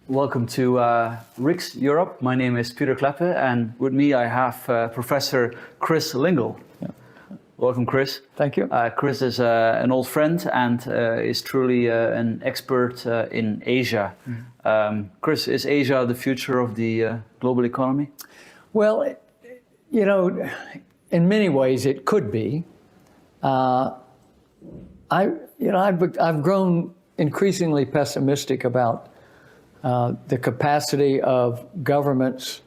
Welcome to RIX Europe. My name is Peter Kleppe, and with me I have Professor Cris Lingle. Yeah. Welcome, Chris. Thank you. Chris is an old friend and is truly an expert in Asia. Chris, is Asia the future of the global economy? Well, you know, in many ways it could be. I've grown increasingly pessimistic about the capacity of governments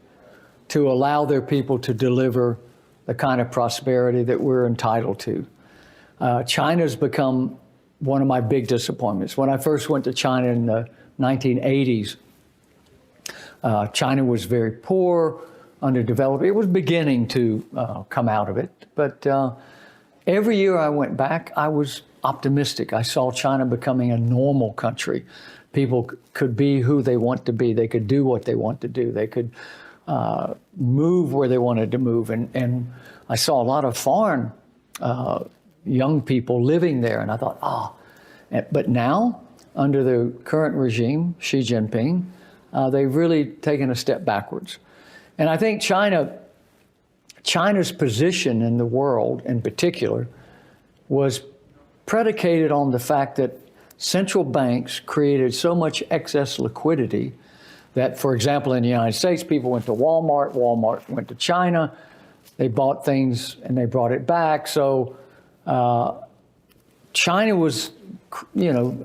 to allow their people to deliver the kind of prosperity that we're entitled to. China's become one of my big disappointments. When I first went to China in the 1980s, China was very poor, underdeveloped. It was beginning to come out of it. But every year I went back, I was optimistic. I saw China becoming a normal country. People could be who they want to be. They could do what they want to do. They could move where they wanted to move. And I saw a lot of foreign young people living there. And I thought, but now, under the current regime, Xi Jinping, they've really taken a step backwards. And I think China's position in the world, in particular, was predicated on the fact that central banks created so much excess liquidity that, for example, in the United States, people went to Walmart, Walmart went to China, they bought things and they brought it back. So China was, in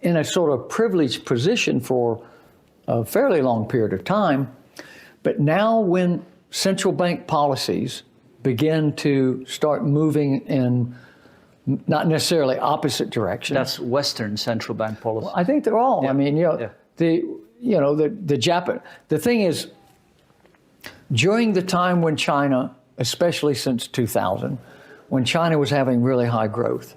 a sort of privileged position for a fairly long period of time. But now when central bank policies begin to start moving in not necessarily opposite direction. That's Western central bank policy. Well, I think they're all. Yeah. I mean, the thing is, during the time when China, especially since 2000, when China was having really high growth,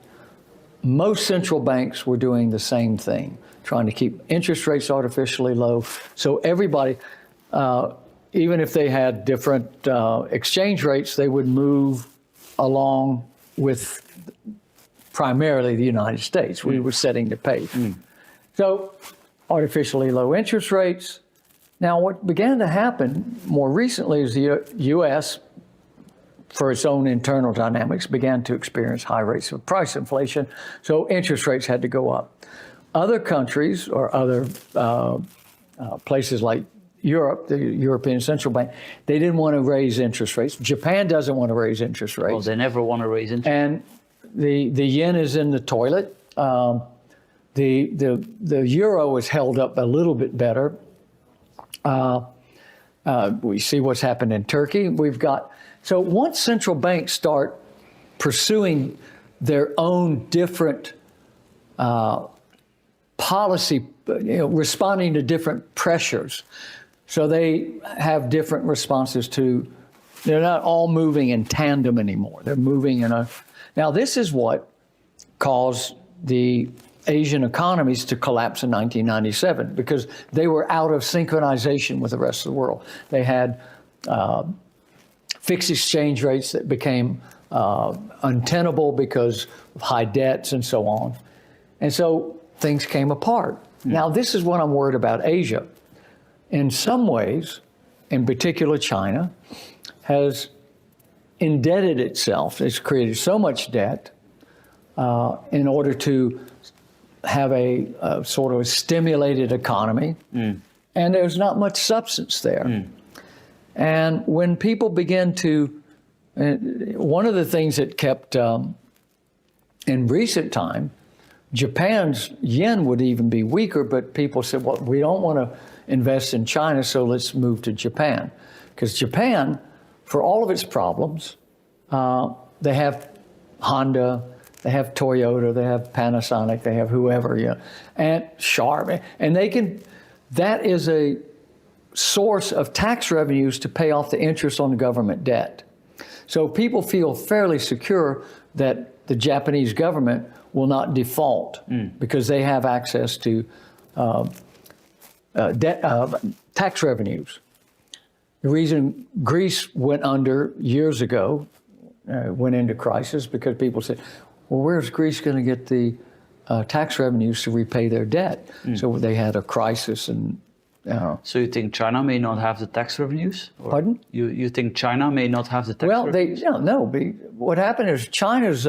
most central banks were doing the same thing, trying to keep interest rates artificially low. So everybody, even if they had different exchange rates, they would move along with primarily the United States. We were setting the pace. So artificially low interest rates. Now, what began to happen more recently is the U.S., for its own internal dynamics, began to experience high rates of price inflation. So interest rates had to go up. Other countries or other places like Europe, the European Central Bank, they didn't want to raise interest rates. Japan doesn't want to raise interest rates. Well, they never want to raise interest. And the yen is in the toilet. The euro is held up a little bit better. We see what's happened in Turkey. So once central banks start pursuing their own different policy, responding to different pressures, so they have different responses to, they're not all moving in tandem anymore. They're moving now this is what caused the Asian economies to collapse in 1997, because they were out of synchronization with the rest of the world. They had fixed exchange rates that became untenable because of high debts and so on. And so things came apart. Now, this is what I'm worried about Asia. In some ways, in particular China, has indebted itself. It's created so much debt in order to have a sort of a stimulated economy. And there's not much substance there. And when people begin to, one of the things that kept, in recent time, Japan's yen would even be weaker, but people said, well, we don't want to invest in China, so let's move to Japan. Because Japan, for all of its problems, they have Honda, they have Toyota, they have Panasonic, they have whoever, and Sharp, and that is a source of tax revenues to pay off the interest on the government debt. So people feel fairly secure that the Japanese government will not default because they have access to tax revenues. The reason Greece went under years ago, went into crisis, because people said, well, where's Greece going to get the tax revenues to repay their debt. So they had a crisis and. So you think China may not have the tax revenues? Or Pardon? You think China may not have the tax revenues? No. What happened is China's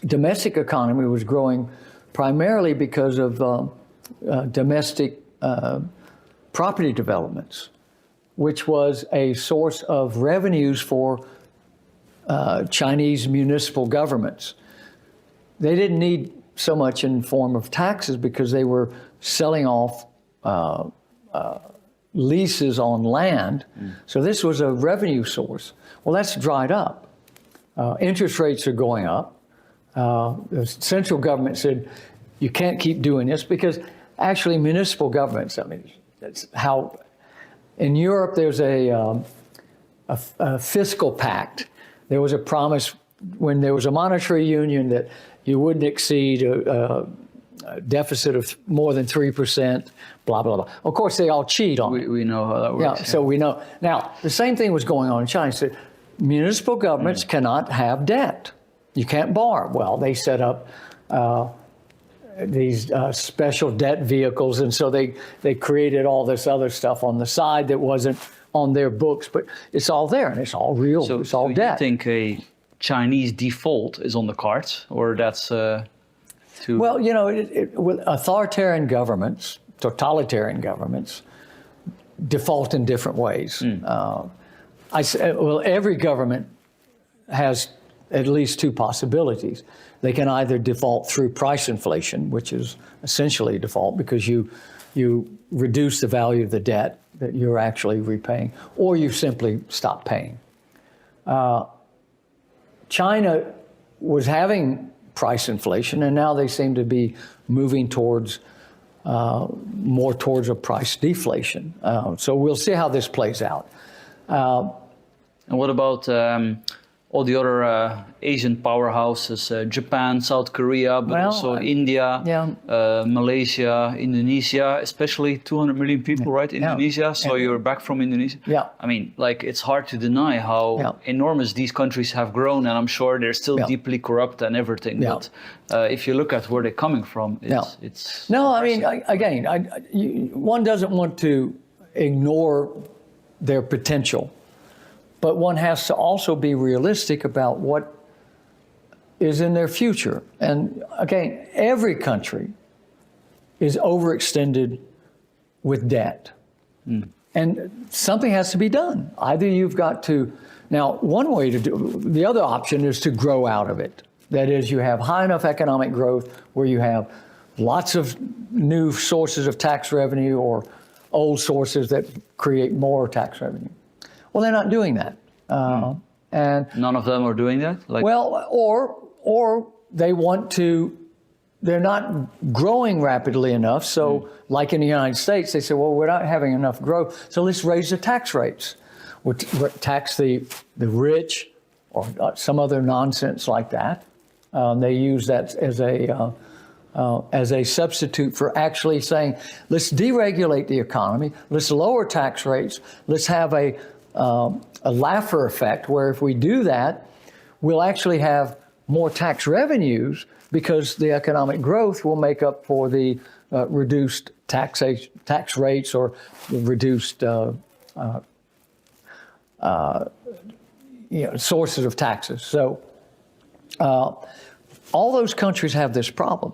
domestic economy was growing primarily because of domestic property developments, which was a source of revenues for Chinese municipal governments. They didn't need so much in form of taxes because they were selling off leases on land. So this was a revenue source. Well, that's dried up. Interest rates are going up. The central government said, you can't keep doing this because actually municipal governments, I mean, that's how, in Europe there's a fiscal pact. There was a promise when there was a monetary union that you wouldn't exceed a deficit of more than 3%, blah, blah, blah. Of course, they all cheat on it. We know how that works. Yeah, so we know. Now, the same thing was going on in China. So municipal governments cannot have debt. You can't borrow. Well, they set up these special debt vehicles, and so they created all this other stuff on the side that wasn't on their books, but it's all there, and it's all real. So, it's all so debt. You think a Chinese default is on the cards, or that's too... Well, you know, with authoritarian governments, totalitarian governments, default in different ways. Every government has at least two possibilities. They can either default through price inflation, which is essentially a default because you reduce the value of the debt that you're actually repaying, or you simply stop paying. China was having price inflation, and now they seem to be moving towards more towards a price deflation. So we'll see how this plays out. And what about all the other Asian powerhouses, Japan, South Korea, but also India, Malaysia, Indonesia, especially 200 million people, right? Indonesia, so you're back from Indonesia. Yeah. I mean, like, it's hard to deny how enormous these countries have grown, and I'm sure they're still deeply corrupt and everything. But if you look at where they're coming from, it's no, I mean, one doesn't want to ignore their potential. But one has to also be realistic about what is in their future. And again, every country is overextended with debt. And something has to be done. Either you've got to, now one way to do, the other option is to grow out of it. That is, you have high enough economic growth where you have lots of new sources of tax revenue or old sources that create more tax revenue. Well, they're not doing that, and none of them are doing that. Like, well, or they want to. They're not growing rapidly enough. So, like in the United States, they say, "Well, we're not having enough growth, so let's raise the tax rates. We'll tax the rich, or some other nonsense like that." They use that as a substitute for actually saying, "Let's deregulate the economy. Let's lower tax rates. Let's have a Laffer effect, where if we do that, we'll actually have more tax revenues because the economic growth will make up for the reduced tax rates or the reduced sources of taxes." So all those countries have this problem.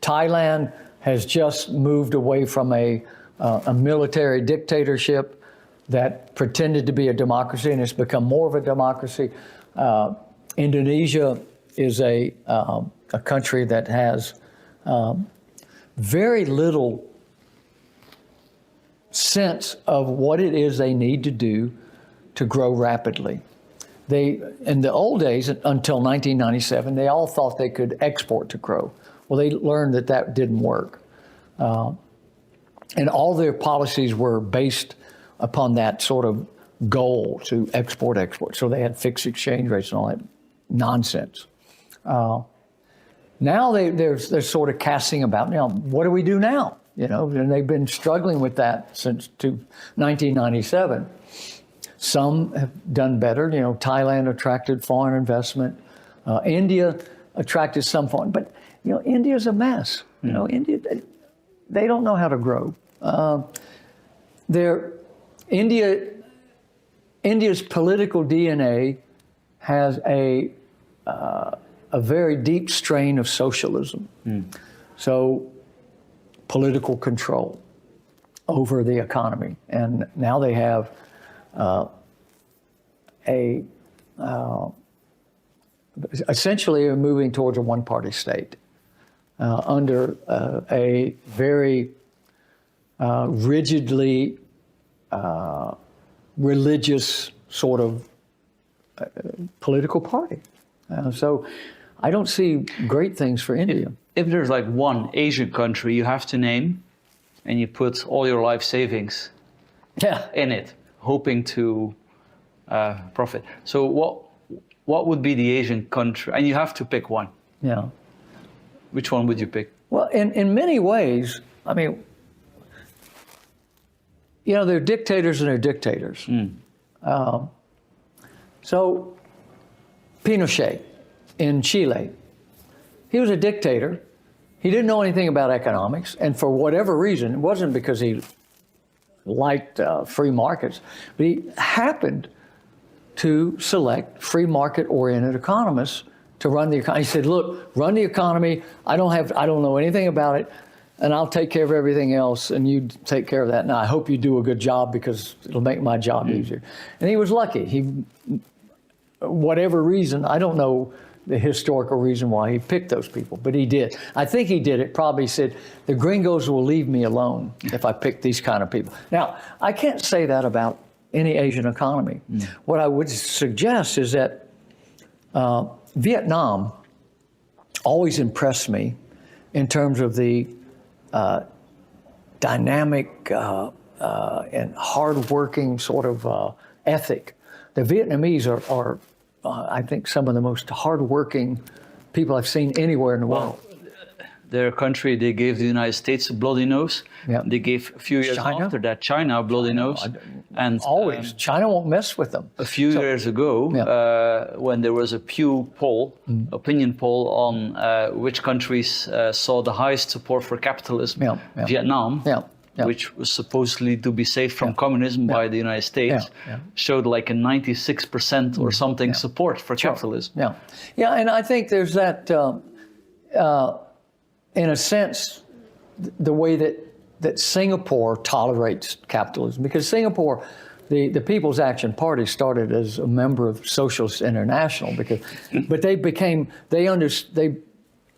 Thailand has just moved away from a military dictatorship that pretended to be a democracy, and it's become more of a democracy. Indonesia is a country that has very little sense of what it is they need to do to grow rapidly. In the old days, until 1997, they all thought they could export to grow. Well, they learned that didn't work. And all their policies were based upon that sort of goal to export. So they had fixed exchange rates and all that nonsense. Now they're sort of casting about, now, what do we do now? And they've been struggling with that since 1997. Some have done better. Thailand attracted foreign investment. India attracted some foreign, but India's a mess. India, they don't know how to grow. India's political DNA has a very deep strain of socialism. So political control over the economy. And now they have essentially are moving towards a one-party state under a very rigidly religious sort of political party. So I don't see great things for India. If there's like one Asian country you have to name, and you put all your life savings in it, hoping to profit. So what would be the Asian country? And you have to pick one. Yeah. Which one would you pick? Well, in many ways, I mean, they're dictators and they're dictators. So Pinochet in Chile, he was a dictator. He didn't know anything about economics, and for whatever reason, it wasn't because he liked free markets, but he happened to select free market-oriented economists to run the economy. He said, "Look, run the economy. I don't know anything about it, and I'll take care of everything else, and you take care of that. Now, I hope you do a good job because it'll make my job easier." And he was lucky. Whatever reason, I don't know the historical reason why he picked those people, but he did. I think he did it. Probably said, the gringos will leave me alone if I pick these kind of people. Now, I can't say that about any Asian economy. What I would suggest is that Vietnam always impressed me in terms of the dynamic and hardworking sort of ethic. The Vietnamese are I think, some of the most hardworking people I've seen anywhere in the world. Their country, they gave the United States a bloody nose. Yep. They gave a few years after that China a bloody nose. And always, China won't mess with them. A few years ago, when there was a Pew poll, opinion poll on which countries saw the highest support for capitalism, Vietnam. Which was supposedly to be saved from communism by the United States, showed like a 96% or something support for capitalism. Yeah, and I think there's that, in a sense, the way that Singapore tolerates capitalism, because Singapore, the People's Action Party started as a member of Socialist International, but they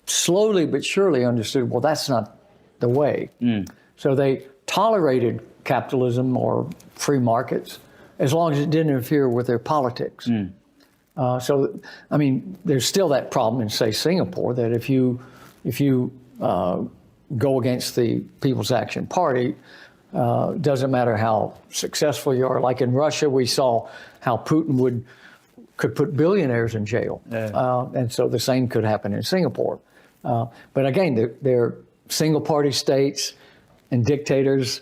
slowly but surely understood, well, that's not the way. So they tolerated capitalism or free markets as long as it didn't interfere with their politics. So, I mean, there's still that problem in, say, Singapore, that if you go against the People's Action Party, doesn't matter how successful you are. Like in Russia, we saw how Putin could put billionaires in jail. And so the same could happen in Singapore. But again, they're single-party states, and dictators,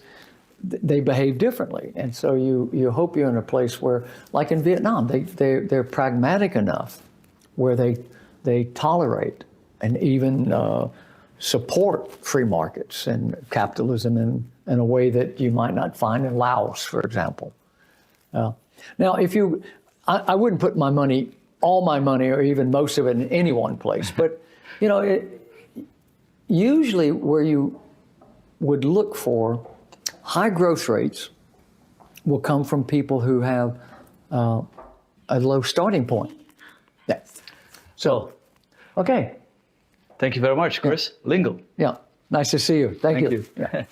they behave differently. And so you hope you're in a place where, like in Vietnam, they're pragmatic enough where they tolerate and even support free markets and capitalism in a way that you might not find in Laos, for example. Now, I wouldn't put all my money, or even most of it, in any one place, but usually where you would look for high growth rates will come from people who have a low starting point. So, okay. Thank you very much, Cris Lingle. Yeah, nice to see you. Thank you. Yeah.